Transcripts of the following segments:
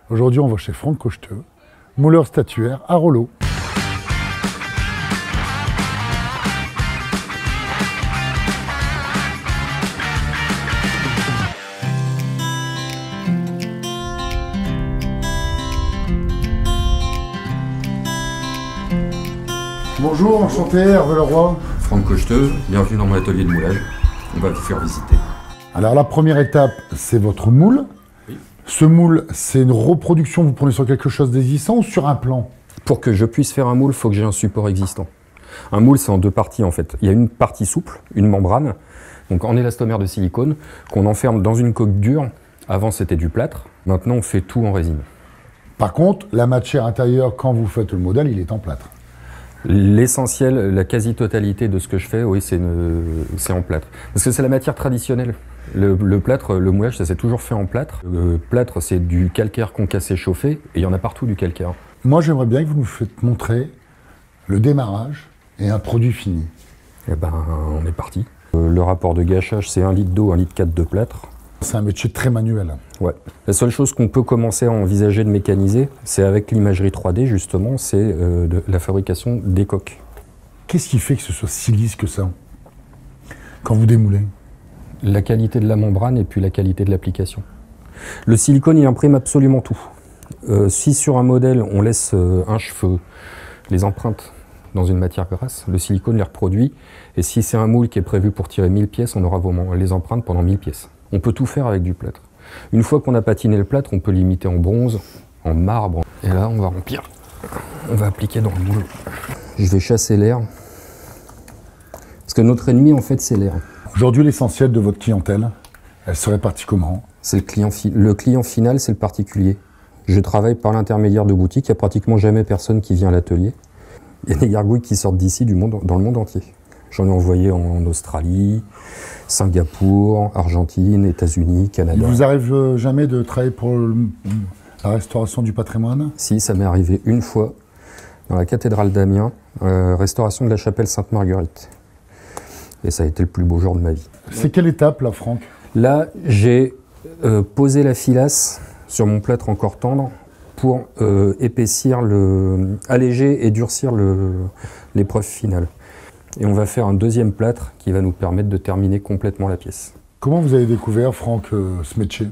Aujourd'hui, on va chez Franck Cocheteux, mouleur statuaire à Rollo. Bonjour, enchanté, Hervé Leroy. Franck Cocheteux, bienvenue dans mon atelier de moulage. On va vous faire visiter. Alors la première étape, c'est votre moule. Oui. Ce moule, c'est une reproduction, vous prenez sur quelque chose d'existant ou sur un plan? Pour que je puisse faire un moule, il faut que j'ai un support existant. Un moule, c'est en deux parties en fait. Il y a une partie souple, une membrane, donc en élastomère de silicone, qu'on enferme dans une coque dure. Avant, c'était du plâtre. Maintenant, on fait tout en résine. Par contre, la matière intérieure, quand vous faites le modèle, il est en plâtre. L'essentiel, la quasi-totalité de ce que je fais, oui, c'est en plâtre. Parce que c'est la matière traditionnelle. Le plâtre, le moulage, ça s'est toujours fait en plâtre. Le plâtre, c'est du calcaire concassé chauffé, et il y en a partout du calcaire. Moi, j'aimerais bien que vous nous faites montrer le démarrage et un produit fini. Eh ben, on est parti. Le rapport de gâchage, c'est 1 litre d'eau, 1 litre 4 de plâtre. C'est un métier très manuel. Ouais. La seule chose qu'on peut commencer à envisager de mécaniser, c'est avec l'imagerie 3D, justement, c'est la fabrication des coques. Qu'est-ce qui fait que ce soit si lisse que ça, quand vous démoulez? La qualité de la membrane et puis la qualité de l'application. Le silicone, il imprime absolument tout. Si sur un modèle, on laisse un cheveu, les empreintes dans une matière grasse, le silicone les reproduit. Et si c'est un moule qui est prévu pour tirer 1000 pièces, on aura les empreintes pendant 1000 pièces. On peut tout faire avec du plâtre. Une fois qu'on a patiné le plâtre, on peut l'imiter en bronze, en marbre. Et là, on va remplir. On va appliquer dans le moule. Je vais chasser l'air. Parce que notre ennemi, en fait, c'est l'air. Aujourd'hui, l'essentiel de votre clientèle, elle se répartit comment? C'est le client final, c'est le particulier. Je travaille par l'intermédiaire de boutiques. Il n'y a pratiquement jamais personne qui vient à l'atelier. Il y a des gargouilles qui sortent d'ici dans le monde entier. J'en ai envoyé en Australie, Singapour, Argentine, États-Unis, Canada. Il vous arrive jamais de travailler pour la restauration du patrimoine? Si, ça m'est arrivé une fois, dans la cathédrale d'Amiens, restauration de la chapelle Sainte-Marguerite. Et ça a été le plus beau jour de ma vie. C'est quelle étape, là, Franck? Là, j'ai posé la filasse sur mon plâtre encore tendre pour épaissir, alléger et durcir l'épreuve finale. Et on va faire un deuxième plâtre qui va nous permettre de terminer complètement la pièce. Comment vous avez découvert, Franck, ce métier?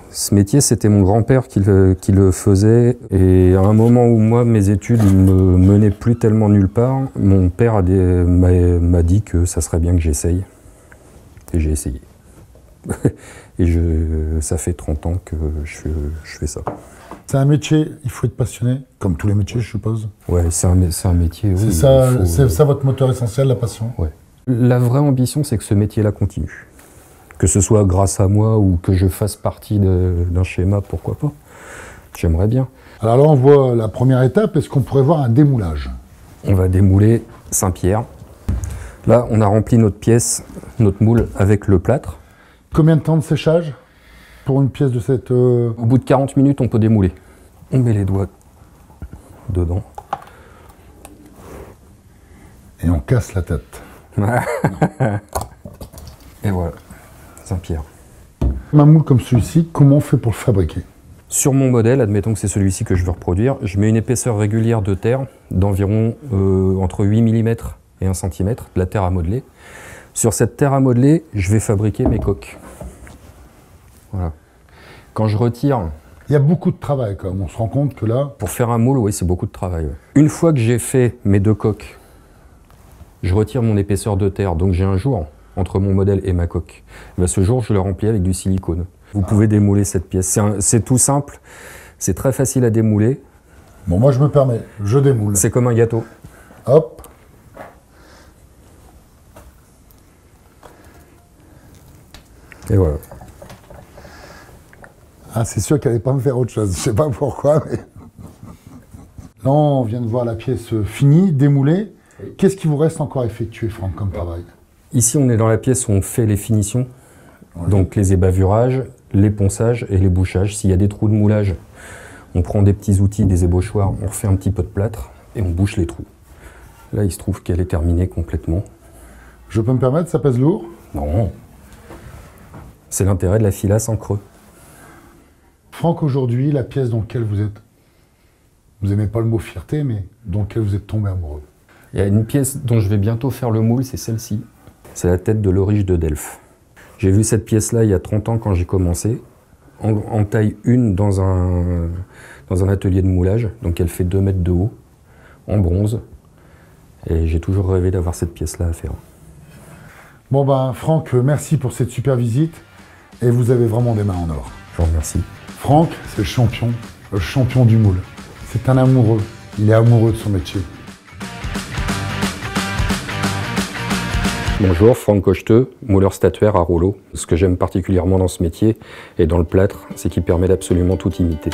Ce métier, c'était mon grand-père qui le faisait. Et à un moment où moi, mes études ne me menaient plus tellement nulle part, mon père m'a dit que ça serait bien que j'essaye. Et j'ai essayé. Et ça fait 30 ans que je fais ça. C'est un métier, il faut être passionné, comme tous les métiers, je suppose. Ouais, c'est un métier. Oui, c'est ça votre moteur essentiel, la passion? Ouais. La vraie ambition, c'est que ce métier-là continue. Que ce soit grâce à moi ou que je fasse partie d'un schéma, pourquoi pas. J'aimerais bien. Alors là, on voit la première étape. Est-ce qu'on pourrait voir un démoulage? On va démouler Saint-Pierre. Là, on a rempli notre pièce, notre moule avec le plâtre. Combien de temps de séchage pour une pièce de cette... Au bout de 40 minutes, on peut démouler. On met les doigts dedans. Et on casse la tête. Et voilà, Saint-Pierre. Un moule comme celui-ci, comment on fait pour le fabriquer? Sur mon modèle, admettons que c'est celui-ci que je veux reproduire, je mets une épaisseur régulière de terre d'environ entre 8 mm et 1 cm, de la terre à modeler. Sur cette terre à modeler, je vais fabriquer mes coques. Voilà. Quand je retire... Il y a beaucoup de travail quand même, on se rend compte que là... Pour faire un moule, oui, c'est beaucoup de travail. Ouais. Une fois que j'ai fait mes deux coques, je retire mon épaisseur de terre, donc j'ai un jour entre mon modèle et ma coque. Et bien, ce jour, je le remplis avec du silicone. Vous pouvez démouler cette pièce. C'est tout simple, c'est très facile à démouler. Bon, moi je me permets, je démoule. C'est comme un gâteau. Hop. Et voilà. Ah, c'est sûr qu'elle n'allait pas me faire autre chose. Je ne sais pas pourquoi, mais... Là, on vient de voir la pièce finie, démoulée. Qu'est-ce qui vous reste encore à effectuer, Franck, comme travail? Ici, on est dans la pièce où on fait les finitions. Ouais. Donc les ébavurages, les ponçages et les bouchages. S'il y a des trous de moulage, on prend des petits outils, des ébauchoirs, on refait un petit peu de plâtre et on bouche les trous. Là, il se trouve qu'elle est terminée complètement. Je peux me permettre, ça pèse lourd? Non. C'est l'intérêt de la filasse en creux. Franck, aujourd'hui, la pièce dans laquelle vous êtes, vous n'aimez pas le mot fierté, mais dans laquelle vous êtes tombé amoureux. Il y a une pièce dont je vais bientôt faire le moule, c'est celle-ci. C'est la tête de l'Aurige de Delphes. J'ai vu cette pièce-là il y a 30 ans quand j'ai commencé, en taille 1 dans un atelier de moulage. Donc elle fait 2 mètres de haut, en bronze. Et j'ai toujours rêvé d'avoir cette pièce-là à faire. Bon ben Franck, merci pour cette super visite. Et vous avez vraiment des mains en or. Je vous remercie. Franck, c'est le champion du moule. C'est un amoureux. Il est amoureux de son métier. Bonjour, Franck Cocheteux, mouleur statuaire à rouleau. Ce que j'aime particulièrement dans ce métier et dans le plâtre, c'est qu'il permet d'absolument tout imiter.